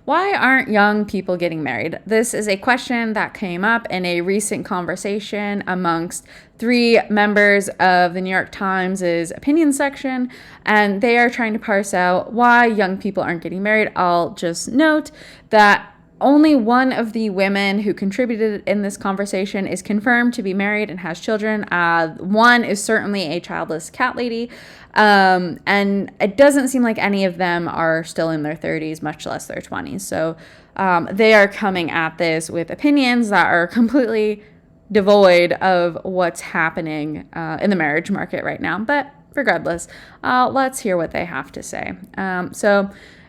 Why aren't young people getting married? This is a question that came up in a recent conversation amongst 3 members of the New York Times' opinion section, and they are trying to parse out why young people aren't getting married. I'll just note that only one of the women who contributed in this conversation is confirmed to be married and has children. One is certainly a childless cat lady. And it doesn't seem like any of them are still in their 30s, much less their 20s. So they are coming at this with opinions that are completely devoid of what's happening in the marriage market right now. But regardless, let's hear what they have to say.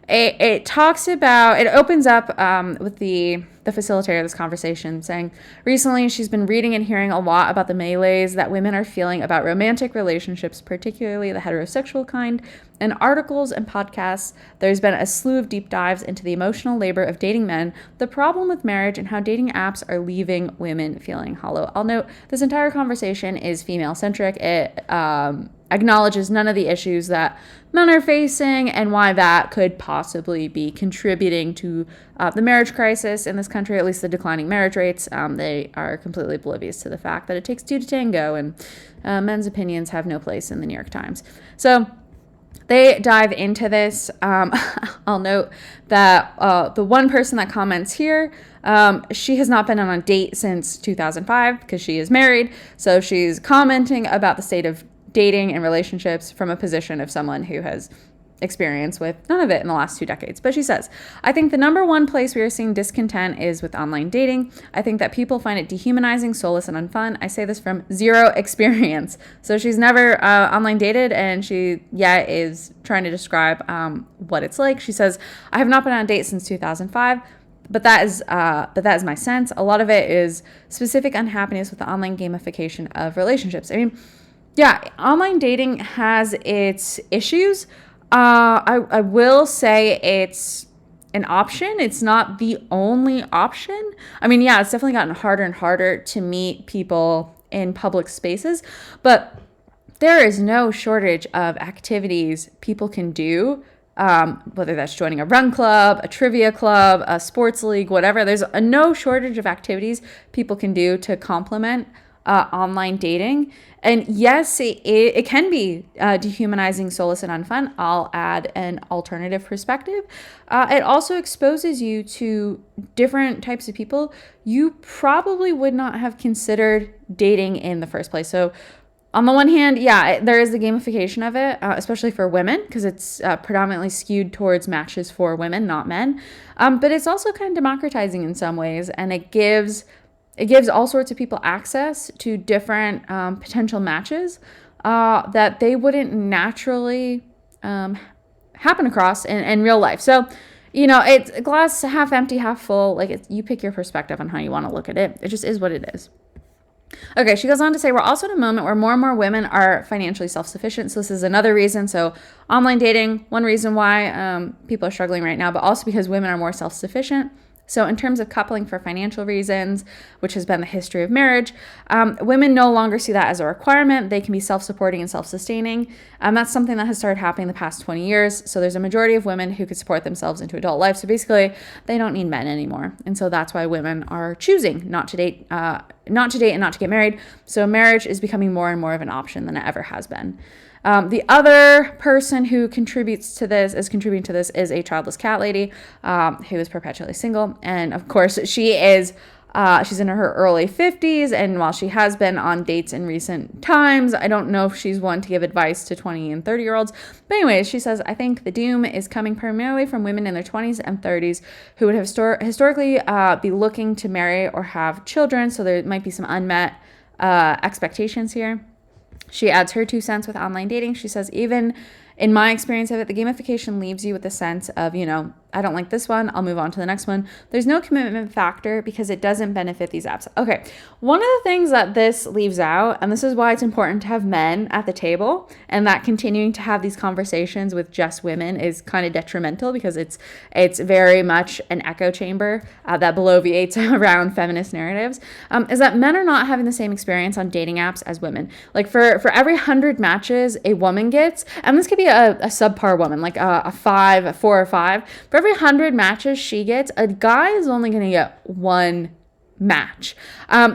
It talks about, it opens up with the facilitator of this conversation saying, recently she's been reading and hearing a lot about the melees that women are feeling about romantic relationships, particularly the heterosexual kind. In articles and podcasts, there's been a slew of deep dives into the emotional labor of dating men, the problem with marriage, and how dating apps are leaving women feeling hollow. I'll note this entire conversation is female-centric. It acknowledges none of the issues that men are facing and why that could possibly be contributing to the marriage crisis in this country, at least the declining marriage rates. They are completely oblivious to the fact that it takes 2 to tango, and men's opinions have no place in the New York Times. So they dive into this. I'll note that the one person that comments here, she has not been on a date since 2005 because she is married. So she's commenting about the state of dating and relationships from a position of someone who has experience with none of it in the last 2 decades. But she says, I think the number one place we are seeing discontent is with online dating. I think that people find it dehumanizing, soulless, and unfun. I say this from 0 experience. So she's never online dated, and she is trying to describe what it's like. She says, I have not been on a date since 2005. But that is my sense. A lot of it is specific unhappiness with the online gamification of relationships. I mean, yeah, online dating has its issues. I will say it's an option. It's not the only option. I mean, yeah, it's definitely gotten harder and harder to meet people in public spaces, but there is no shortage of activities people can do, whether that's joining a run club, a trivia club, a sports league, whatever. There's no shortage of activities people can do to complement online dating. And yes, it can be dehumanizing, soulless, and unfun. I'll add an alternative perspective. It also exposes you to different types of people you probably would not have considered dating in the first place. So on the one hand, yeah, there is the gamification of it, especially for women, because it's predominantly skewed towards matches for women, not men. But it's also kind of democratizing in some ways, and it gives all sorts of people access to different potential matches that they wouldn't naturally happen across in real life. So, it's a glass half empty, half full. Like, you pick your perspective on how you want to look at it. It just is what it is. Okay, she goes on to say, we're also in a moment where more and more women are financially self-sufficient. So this is another reason. So online dating, one reason why people are struggling right now, but also because women are more self-sufficient. So in terms of coupling for financial reasons, which has been the history of marriage, women no longer see that as a requirement. They can be self-supporting and self-sustaining. That's something that has started happening the past 20 years. So there's a majority of women who could support themselves into adult life. So basically, they don't need men anymore. And so that's why women are choosing not to date and not to get married. So marriage is becoming more and more of an option than it ever has been. The other person who contributing to this is a childless cat lady who is perpetually single. And of course, she's in her early 50s. And while she has been on dates in recent times, I don't know if she's one to give advice to 20 and 30-year-olds. But anyways, she says, I think the doom is coming primarily from women in their 20s and 30s who would have historically be looking to marry or have children. So there might be some unmet expectations here. She adds her 2 cents with online dating. She says, even in my experience of it, the gamification leaves you with a sense of, I don't like this one, I'll move on to the next one. There's no commitment factor because it doesn't benefit these apps. Okay, one of the things that this leaves out, and this is why it's important to have men at the table, and that continuing to have these conversations with just women is kind of detrimental because it's very much an echo chamber that bloviates around feminist narratives, is that men are not having the same experience on dating apps as women. Like for every 100 matches a woman gets, and this could be a subpar woman, like a 4 or 5, for every every 100 matches she gets, a guy is only going to get one match.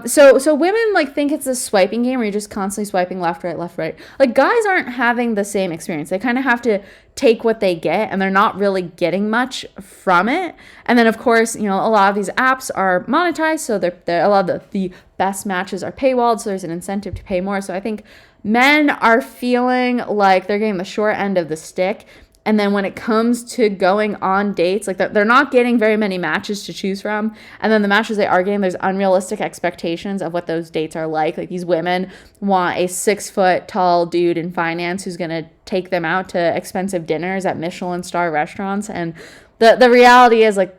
So women like think it's a swiping game where you're just constantly swiping left, right. Like guys aren't having the same experience. They kind of have to take what they get, and they're not really getting much from it. And then of course, a lot of these apps are monetized, so they're a lot of the best matches are paywalled, so there's an incentive to pay more. So I think men are feeling like they're getting the short end of the stick. And then when it comes to going on dates, like they're not getting very many matches to choose from. And then the matches they are getting, there's unrealistic expectations of what those dates are like. Like these women want a 6-foot tall dude in finance who's going to take them out to expensive dinners at Michelin star restaurants. And the reality is like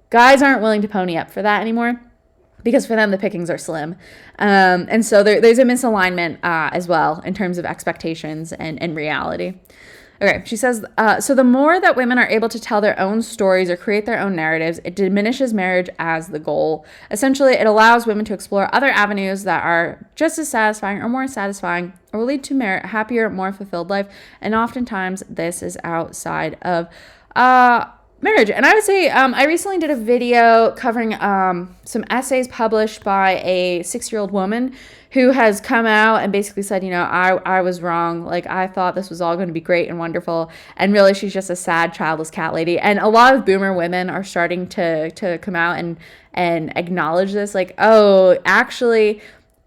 guys aren't willing to pony up for that anymore, because for them the pickings are slim. And so there's a misalignment as well in terms of expectations and reality. Okay, she says, so the more that women are able to tell their own stories or create their own narratives, it diminishes marriage as the goal. Essentially, it allows women to explore other avenues that are just as satisfying or more satisfying, or will lead to a happier, more fulfilled life. And oftentimes, this is outside of marriage. And I would say I recently did a video covering some essays published by a 6-year-old woman who has come out and basically said, I was wrong. Like, I thought this was all going to be great and wonderful. And really, she's just a sad, childless cat lady. And a lot of boomer women are starting to come out and acknowledge this. Like, oh, actually,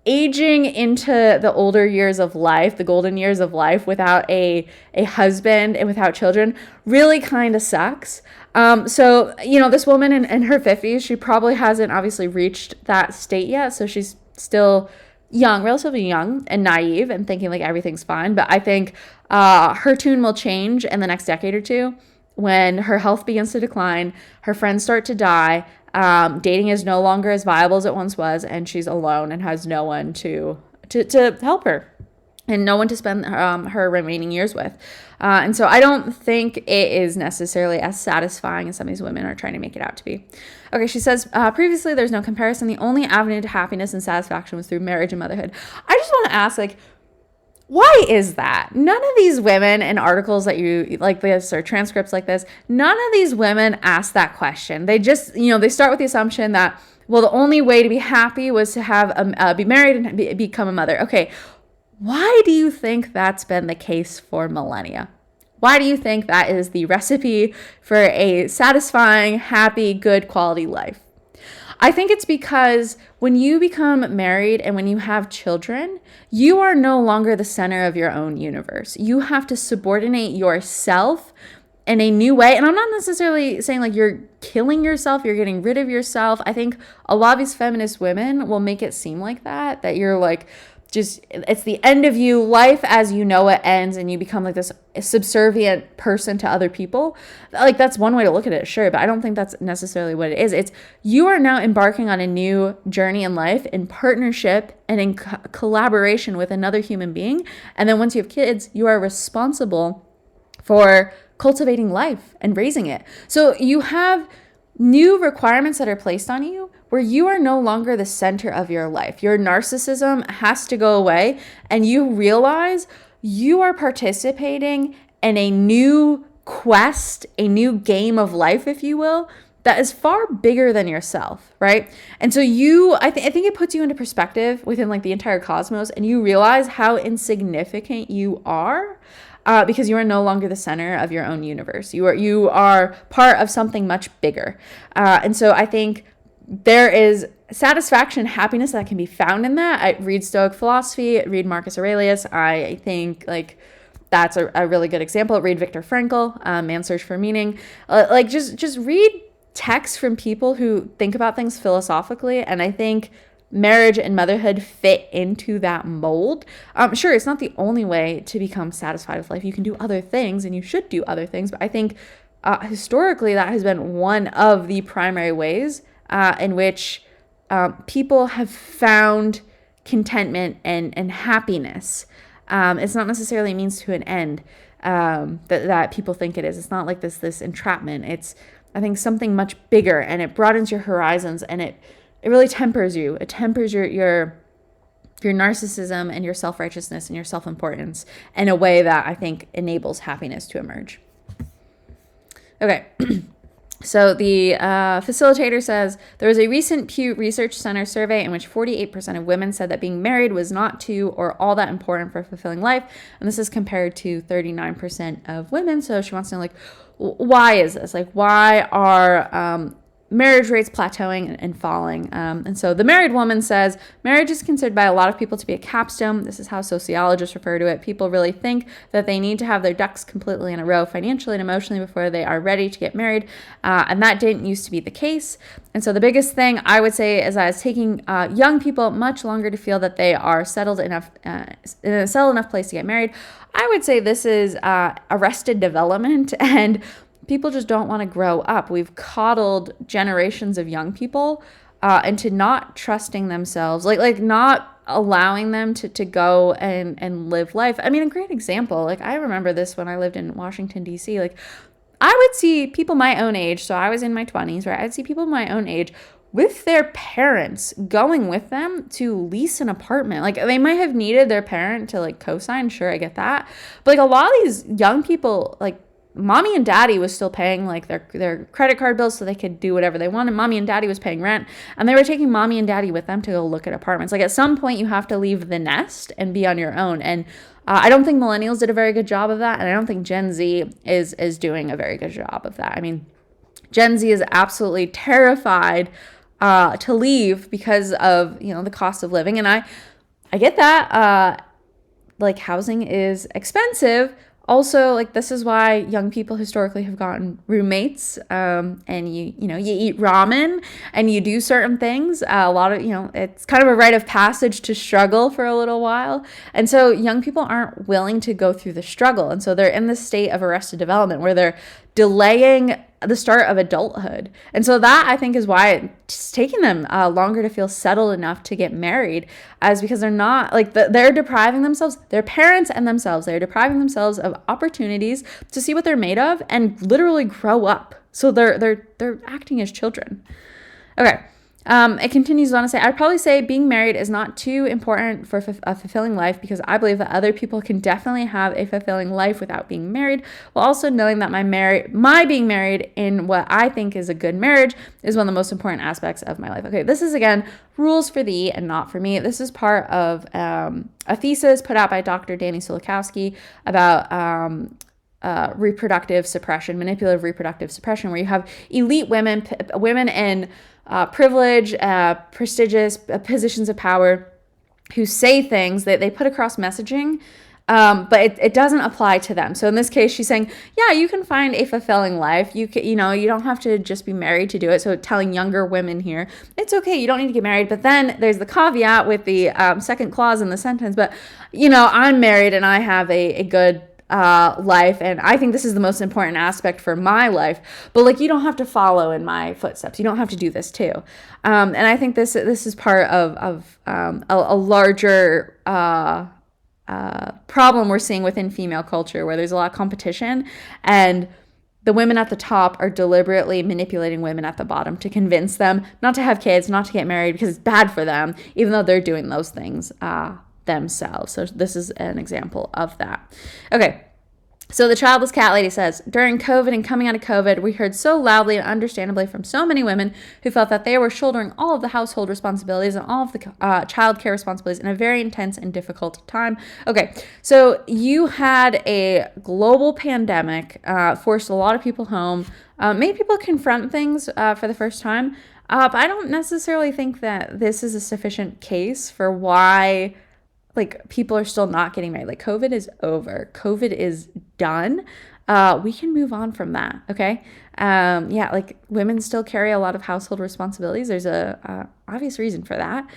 aging into the older years of life, the golden years of life, without a husband and without children really kind of sucks. So, this woman in her 50s, she probably hasn't obviously reached that state yet. So she's still young, relatively young and naive and thinking like everything's fine. But I think her tune will change in the next decade or two when her health begins to decline, her friends start to die, dating is no longer as viable as it once was, and she's alone and has no one to help her and no one to spend her remaining years with. And so I don't think it is necessarily as satisfying as some of these women are trying to make it out to be. Okay, she says, previously there's no comparison. The only avenue to happiness and satisfaction was through marriage and motherhood. I just want to ask, like, why is that? None of these women in articles that you like this or transcripts like this, none of these women ask that question. They just, they start with the assumption that, well, the only way to be happy was to have be married and become a mother. Okay, why do you think that's been the case for millennia? Why do you think that is the recipe for a satisfying, happy, good quality life? I think it's because when you become married and when you have children, you are no longer the center of your own universe. You have to subordinate yourself in a new way. And I'm not necessarily saying like you're killing yourself, you're getting rid of yourself. I think a lot of these feminist women will make it seem like that you're like, just it's the end of you, life as you know it ends, and you become like this subservient person to other people. Like that's one way to look at it, sure, but I don't think that's necessarily what it is. It's you are now embarking on a new journey in life in partnership and in collaboration with another human being. And then once you have kids, you are responsible for cultivating life and raising it. So you have new requirements that are placed on you where you are no longer the center of your life. Your narcissism has to go away, and you realize you are participating in a new quest, a new game of life, if you will, that is far bigger than yourself, right? And so I think it puts you into perspective within like the entire cosmos, and you realize how insignificant you are. Because you are no longer the center of your own universe. You are part of something much bigger. And so I think there is satisfaction, happiness that can be found in that. I read Stoic philosophy, read Marcus Aurelius. I think like that's a really good example. Read Viktor Frankl, Man's Search for Meaning. Just read texts from people who think about things philosophically. And I think marriage and motherhood fit into that mold. Sure, it's not the only way to become satisfied with life. You can do other things and you should do other things. But I think historically that has been one of the primary ways in which people have found contentment and happiness. It's not necessarily a means to an end that people think it is. It's not like this entrapment. It's, I think, something much bigger, and it broadens your horizons, and it really tempers you. It tempers your narcissism and your self-righteousness and your self-importance in a way that I think enables happiness to emerge. Okay. So the facilitator says there was a recent Pew Research Center survey in which 48% of women said that being married was not too or all that important for fulfilling life. And this is compared to 39% of women. So she wants to know, like, why is this? Like, why are marriage rates plateauing and falling? And so the married woman says, marriage is considered by a lot of people to be a capstone. This is how sociologists refer to it. People really think that they need to have their ducks completely in a row financially and emotionally before they are ready to get married. And that didn't used to be the case. And so the biggest thing I would say is that it's taking young people much longer to feel that they are settled enough, in a settled enough place to get married. I would say this is arrested development, and people just don't want to grow up. We've coddled generations of young people into not trusting themselves, like not allowing them to go and live life. I mean, a great example, like I remember this when I lived in Washington, D.C. Like I would see people my own age, so I was in my 20s, right? I'd see people my own age with their parents going with them to lease an apartment. Like they might have needed their parent to like co-sign, sure, I get that. But like a lot of these young people, like mommy and daddy was still paying like their credit card bills so they could do whatever they wanted. Mommy and daddy was paying rent, and they were taking mommy and daddy with them to go look at apartments. Like at some point you have to leave the nest and be on your own. And I don't think millennials did a very good job of that. And I don't think Gen Z is doing a very good job of that. I mean, Gen Z is absolutely terrified to leave because of, the cost of living. And I get that. Like housing is expensive. Also, like this is why young people historically have gotten roommates, and you eat ramen and you do certain things. A lot of, it's kind of a rite of passage to struggle for a little while. And so young people aren't willing to go through the struggle. And so they're in this state of arrested development where they're delaying the start of adulthood. And so that I think is why it's taking them longer to feel settled enough to get married, as because they're not like they're depriving themselves, their parents and themselves, they're depriving themselves of opportunities to see what they're made of and literally grow up. So they're acting as children. Okay. It continues on to say, I'd probably say being married is not too important for a fulfilling life, because I believe that other people can definitely have a fulfilling life without being married, while also knowing that my being married in what I think is a good marriage is one of the most important aspects of my life. Okay, this is again rules for thee and not for me. This is part of a thesis put out by Dr. Danny Sulikowski about reproductive suppression, manipulative reproductive suppression, where you have elite women in privilege, prestigious positions of power who say things that they put across messaging, but it doesn't apply to them. So in this case, she's saying, yeah, you can find a fulfilling life. You don't have to just be married to do it. So telling younger women here, it's okay, you don't need to get married. But then there's the caveat with the second clause in the sentence. But I'm married and I have a good life, and I think this is the most important aspect for my life, but like you don't have to follow in my footsteps, you don't have to do this too. And I think this is part of a larger problem we're seeing within female culture, where there's a lot of competition, and the women at the top are deliberately manipulating women at the bottom to convince them not to have kids, not to get married, because it's bad for them, even though they're doing those things themselves. So this is an example of that. Okay. So the childless cat lady says, during COVID and coming out of COVID, we heard so loudly and understandably from so many women who felt that they were shouldering all of the household responsibilities and all of the childcare responsibilities in a very intense and difficult time. Okay, so you had a global pandemic, forced a lot of people home, made people confront things for the first time. But I don't necessarily think that this is a sufficient case for why like people are still not getting married. Like COVID is over. COVID is done. We can move on from that. Okay. Like women still carry a lot of household responsibilities. There's a obvious reason for that.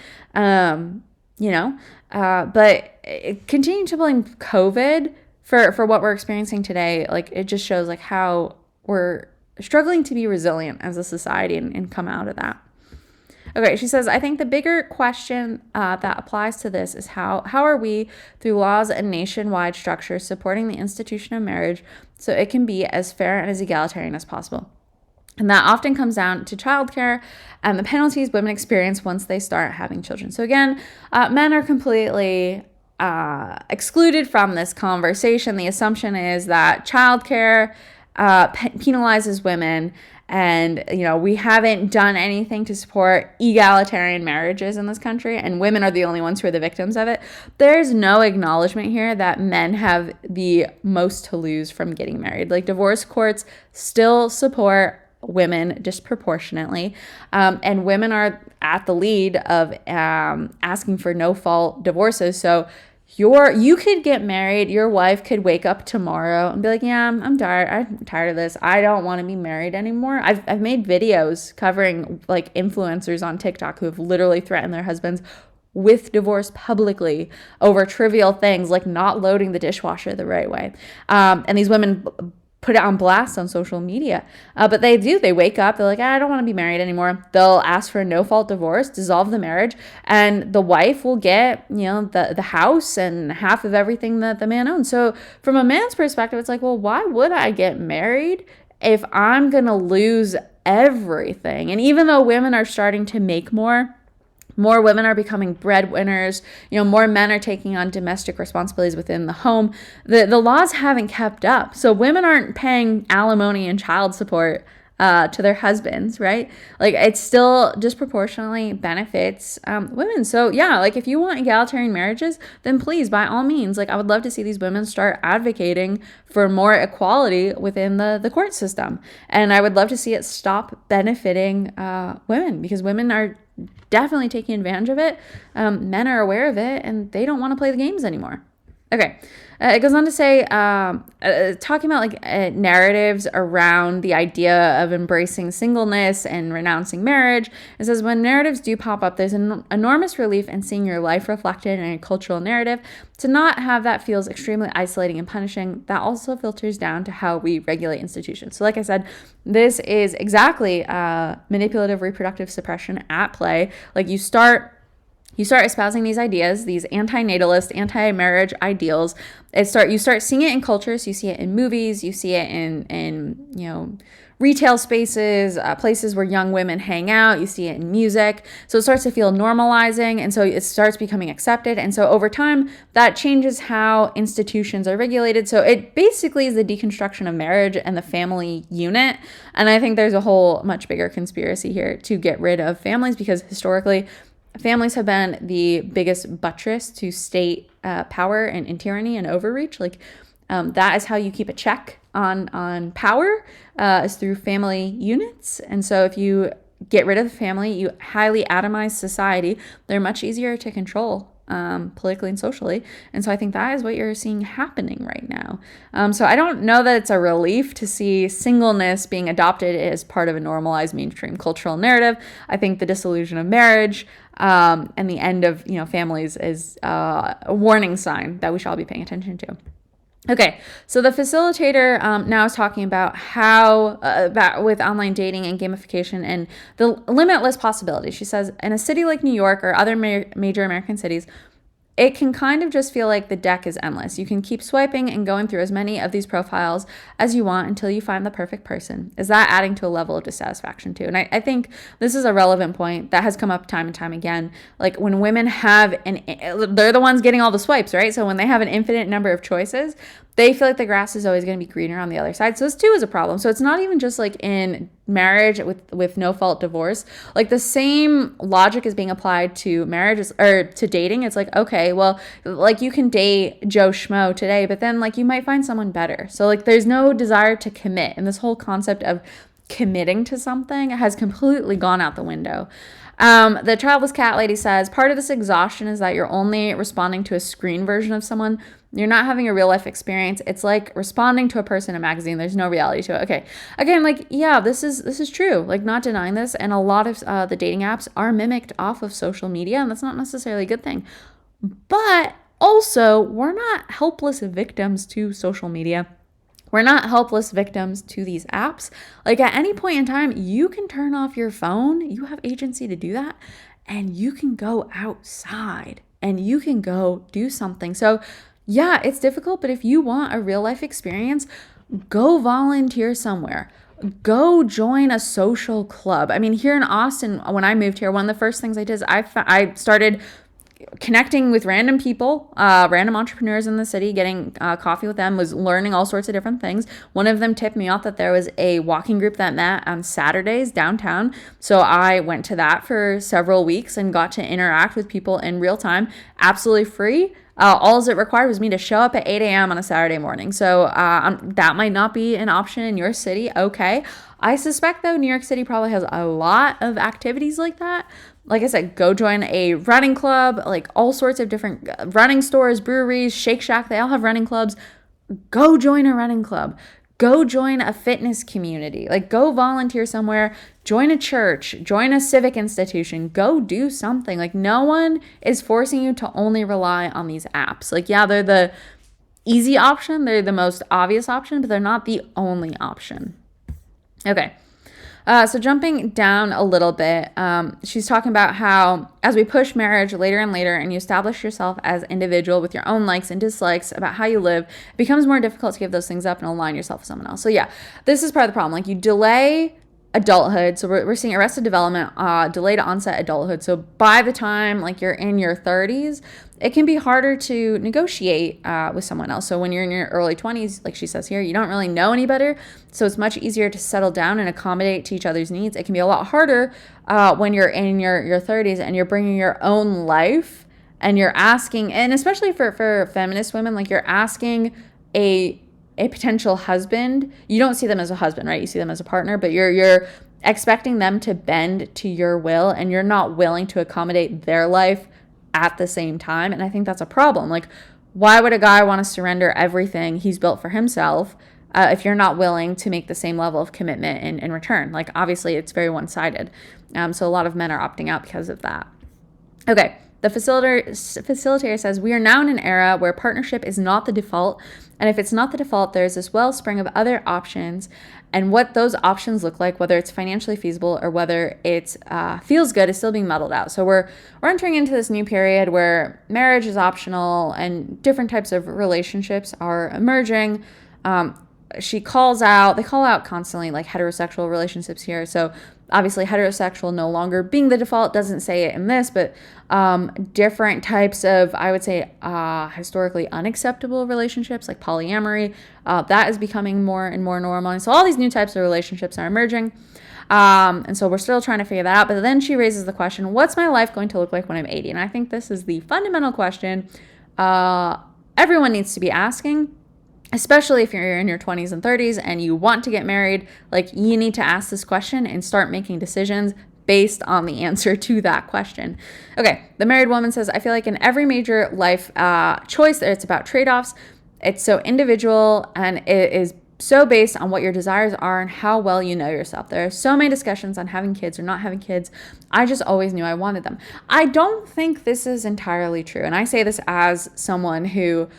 But continuing to blame COVID for what we're experiencing today, like it just shows like how we're struggling to be resilient as a society and come out of that. Okay, she says, I think the bigger question that applies to this is how are we, through laws and nationwide structures, supporting the institution of marriage so it can be as fair and as egalitarian as possible? And that often comes down to childcare and the penalties women experience once they start having children. So again, men are completely excluded from this conversation. The assumption is that childcare penalizes women. And, we haven't done anything to support egalitarian marriages in this country, and women are the only ones who are the victims of it. There's no acknowledgement here that men have the most to lose from getting married. Like, divorce courts still support women disproportionately, and women are at the lead of asking for no-fault divorces. So you could get married, your wife could wake up tomorrow and be like, yeah, I'm tired of this. I don't want to be married anymore. I've made videos covering like influencers on TikTok who have literally threatened their husbands with divorce publicly over trivial things like not loading the dishwasher the right way. And these women put it on blast on social media. But they wake up, they're like, I don't want to be married anymore. They'll ask for a no-fault divorce, dissolve the marriage, and the wife will get, the house and half of everything that the man owns. So from a man's perspective, it's like, well, why would I get married if I'm going to lose everything? And even though women are starting to make more women are becoming breadwinners, more men are taking on domestic responsibilities within the home. The laws haven't kept up. So women aren't paying alimony and child support to their husbands, right? Like, it still disproportionately benefits women. So yeah, like, if you want egalitarian marriages, then please, by all means, like, I would love to see these women start advocating for more equality within the court system. And I would love to see it stop benefiting women, because women are definitely taking advantage of it. Men are aware of it, and they don't want to play the games anymore. Okay. It goes on to say, talking about like narratives around the idea of embracing singleness and renouncing marriage. It says, when narratives do pop up, there's an enormous relief in seeing your life reflected in a cultural narrative. To not have that feels extremely isolating and punishing. That also filters down to how we regulate institutions. So like I said, this is exactly manipulative reproductive suppression at play. Like, you start espousing these ideas, these anti-natalist, anti-marriage ideals. You start seeing it in cultures. You see it in movies. You see it in retail spaces, places where young women hang out. You see it in music. So it starts to feel normalizing, and so it starts becoming accepted. And so over time, that changes how institutions are regulated. So it basically is the deconstruction of marriage and the family unit. And I think there's a whole much bigger conspiracy here to get rid of families, because historically, families have been the biggest buttress to state power and tyranny and overreach. Like, that is how you keep a check on power, is through family units. And so if you get rid of the family, you highly atomize society. They're much easier to control politically and socially. And so I think that is what you're seeing happening right now. So I don't know that it's a relief to see singleness being adopted as part of a normalized mainstream cultural narrative. I think the dissolution of marriage and the end of families is a warning sign that we should all be paying attention to. Okay, so the facilitator now is talking about how, with online dating and gamification and the limitless possibilities. She says, in a city like New York or other major American cities, it can kind of just feel like the deck is endless. You can keep swiping and going through as many of these profiles as you want until you find the perfect person. Is that adding to a level of dissatisfaction too? And I think this is a relevant point that has come up time and time again. Like, when women they're the ones getting all the swipes, right? So when they have an infinite number of choices, they feel like the grass is always going to be greener on the other side. So this too is a problem. So it's not even just like in marriage with no fault divorce. Like, the same logic is being applied to marriages or to dating. It's like, okay, well, like, you can date Joe Schmo today, but then like you might find someone better. So like, there's no desire to commit, and this whole concept of committing to something has completely gone out the window. The childless cat lady says, part of this exhaustion is that you're only responding to a screen version of someone. You're not having a real life experience. It's like responding to a person in a magazine. There's no reality to it. Okay. Again, like, yeah, this is true. Like, not denying this. And a lot of the dating apps are mimicked off of social media, and that's not necessarily a good thing. But also, we're not helpless victims to social media. We're not helpless victims to these apps. Like, at any point in time, you can turn off your phone. You have agency to do that. And you can go outside and you can go do something. So yeah, it's difficult, but if you want a real life experience, go volunteer somewhere. Go join a social club. I mean, here in Austin, when I moved here, one of the first things I did is I started connecting with random people, random entrepreneurs in the city, getting coffee with them, was learning all sorts of different things. One of them tipped me off that there was a walking group that met on Saturdays downtown. So I went to that for several weeks and got to interact with people in real time, absolutely free. All it required was me to show up at 8 a.m. on a Saturday morning. So that might not be an option in your city. Okay. I suspect, though, New York City probably has a lot of activities like that. Like I said, go join a running club, like all sorts of different running stores, breweries, Shake Shack, they all have running clubs. Go join a running club. Go join a fitness community. Like, go volunteer somewhere, join a church, join a civic institution, go do something. Like, no one is forcing you to only rely on these apps. Like, yeah, they're the easy option, they're the most obvious option, but they're not the only option. Okay. So jumping down a little bit, she's talking about how as we push marriage later and later and you establish yourself as an individual with your own likes and dislikes about how you live, it becomes more difficult to give those things up and align yourself with someone else. So yeah, this is part of the problem. Like, you delay adulthood. So we're seeing arrested development, delayed onset adulthood. So by the time like you're in your 30s, it can be harder to negotiate with someone else. So when you're in your early 20s, like she says here, you don't really know any better. So it's much easier to settle down and accommodate to each other's needs. It can be a lot harder when you're in your 30s and you're bringing your own life and you're asking, and especially for feminist women, like you're asking a potential husband. You don't see them as a husband, right? You see them as a partner, but you're expecting them to bend to your will, and you're not willing to accommodate their life at the same time. And I think that's a problem. Like, why would a guy want to surrender everything he's built for himself if you're not willing to make the same level of commitment in return? Like, obviously it's very one-sided. So a lot of men are opting out because of that. Okay. The facilitator says, we are now in an era where partnership is not the default. And if it's not the default, there's this wellspring of other options. And what those options look like, whether it's financially feasible or whether it feels good, is still being muddled out. So we're entering into this new period where marriage is optional and different types of relationships are emerging. They call out constantly like heterosexual relationships here. So obviously heterosexual no longer being the default, doesn't say it in this, but different types of, I would say, historically unacceptable relationships like polyamory, that is becoming more and more normal. And so all these new types of relationships are emerging. And so we're still trying to figure that out. But then she raises the question, what's my life going to look like when I'm 80? And I think this is the fundamental question everyone needs to be asking. Especially if you're in your 20s and 30s and you want to get married, like, you need to ask this question and start making decisions based on the answer to that question. Okay, the married woman says, I feel like in every major life choice, it's about trade-offs. It's so individual and it is so based on what your desires are and how well you know yourself. There are so many discussions on having kids or not having kids. I just always knew I wanted them. I don't think this is entirely true. And I say this as someone who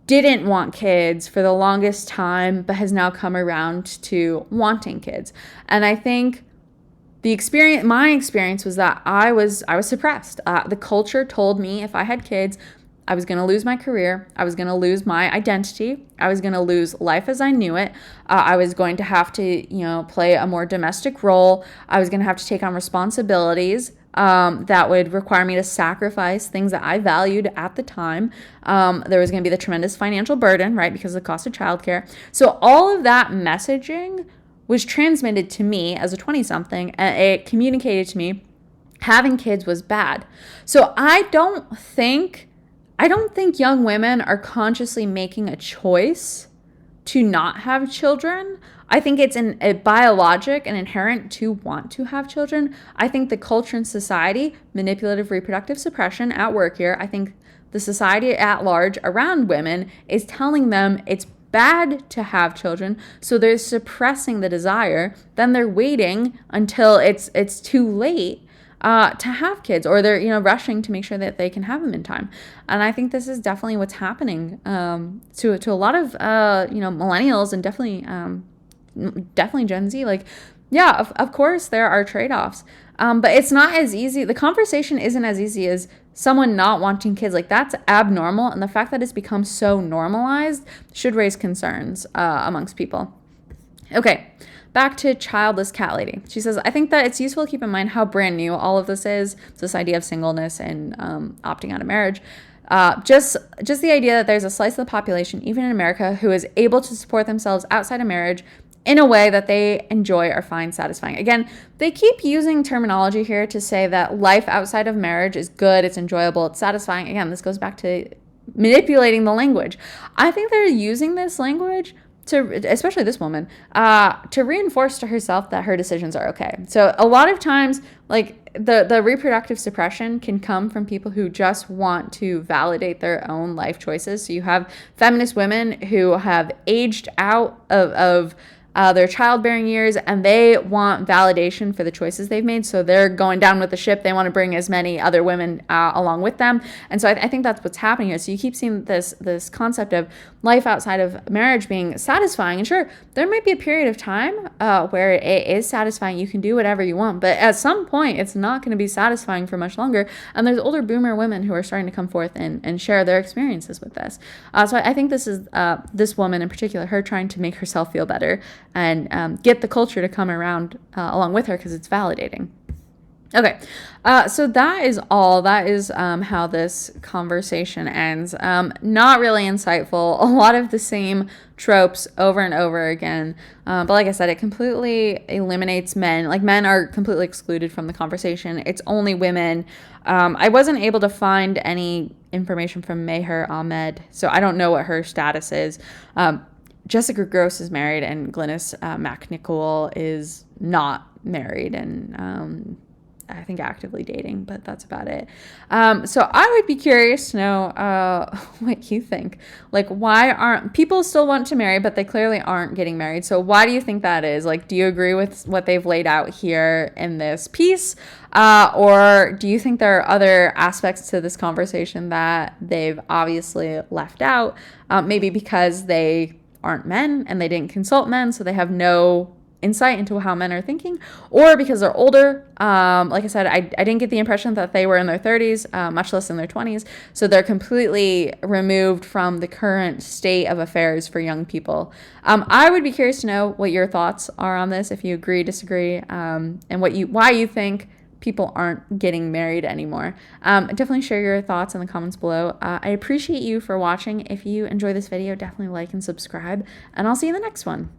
didn't want kids for the longest time, but has now come around to wanting kids. And I think my experience was that I was suppressed. The culture told me if I had kids, I was going to lose my career. I was going to lose my identity. I was going to lose life as I knew it. I was going to have to, play a more domestic role. I was going to have to take on responsibilities that would require me to sacrifice things that I valued at the time. There was going to be the tremendous financial burden, right, because of the cost of childcare. So all of that messaging was transmitted to me as a 20-something, and it communicated to me having kids was bad. So I don't think young women are consciously making a choice to not have children. I think it's a biologic and inherent to want to have children. I think the culture and society, manipulative reproductive suppression at work here, I think the society at large around women is telling them it's bad to have children, so they're suppressing the desire. Then they're waiting until it's too late to have kids, or they're rushing to make sure that they can have them in time. And I think this is definitely what's happening to a lot of millennials, and definitely Gen Z. Like, yeah, of course there are trade-offs, but it's not as easy. The conversation isn't as easy as someone not wanting kids. Like, that's abnormal, and the fact that it's become so normalized should raise concerns amongst people. Okay, back to childless cat lady. She says, I think that it's useful to keep in mind how brand new all of this is, this idea of singleness and opting out of marriage. Just the idea that there's a slice of the population, even in America, who is able to support themselves outside of marriage in a way that they enjoy or find satisfying. Again, they keep using terminology here to say that life outside of marriage is good, it's enjoyable, it's satisfying. Again, this goes back to manipulating the language. I think they're using this language to, especially this woman, to reinforce to herself that her decisions are okay. So a lot of times, like, the reproductive suppression can come from people who just want to validate their own life choices. So you have feminist women who have aged out of their childbearing years, and they want validation for the choices they've made. So they're going down with the ship. They want to bring as many other women along with them. And so I think that's what's happening here. So you keep seeing this concept of life outside of marriage being satisfying. And sure, there might be a period of time where it is satisfying. You can do whatever you want. But at some point, it's not going to be satisfying for much longer. And there's older boomer women who are starting to come forth and share their experiences with this. So I think this is this woman in particular, her trying to make herself feel better and get the culture to come around along with her because it's validating. Okay, so that is all. That is how this conversation ends. Not really insightful. A lot of the same tropes over and over again. But like I said, it completely eliminates men. Like, men are completely excluded from the conversation. It's only women. I wasn't able to find any information from Meher Ahmed, so I don't know what her status is. Jessica Gross is married, and Glynis McNichol is not married, and I think actively dating, but that's about it. So I would be curious to know what you think. Like, why aren't people still want to marry, but they clearly aren't getting married? So why do you think that is? Like, do you agree with what they've laid out here in this piece? Or do you think there are other aspects to this conversation that they've obviously left out? Maybe because they aren't men and they didn't consult men, so they have no insight into how men are thinking, or because they're older. Like I said, I didn't get the impression that they were in their 30s, much less in their 20s, so they're completely removed from the current state of affairs for young people. I would be curious to know what your thoughts are on this, if you agree, disagree, and why you think people aren't getting married anymore. Definitely share your thoughts in the comments below. I appreciate you for watching. If you enjoy this video, definitely like and subscribe, and I'll see you in the next one.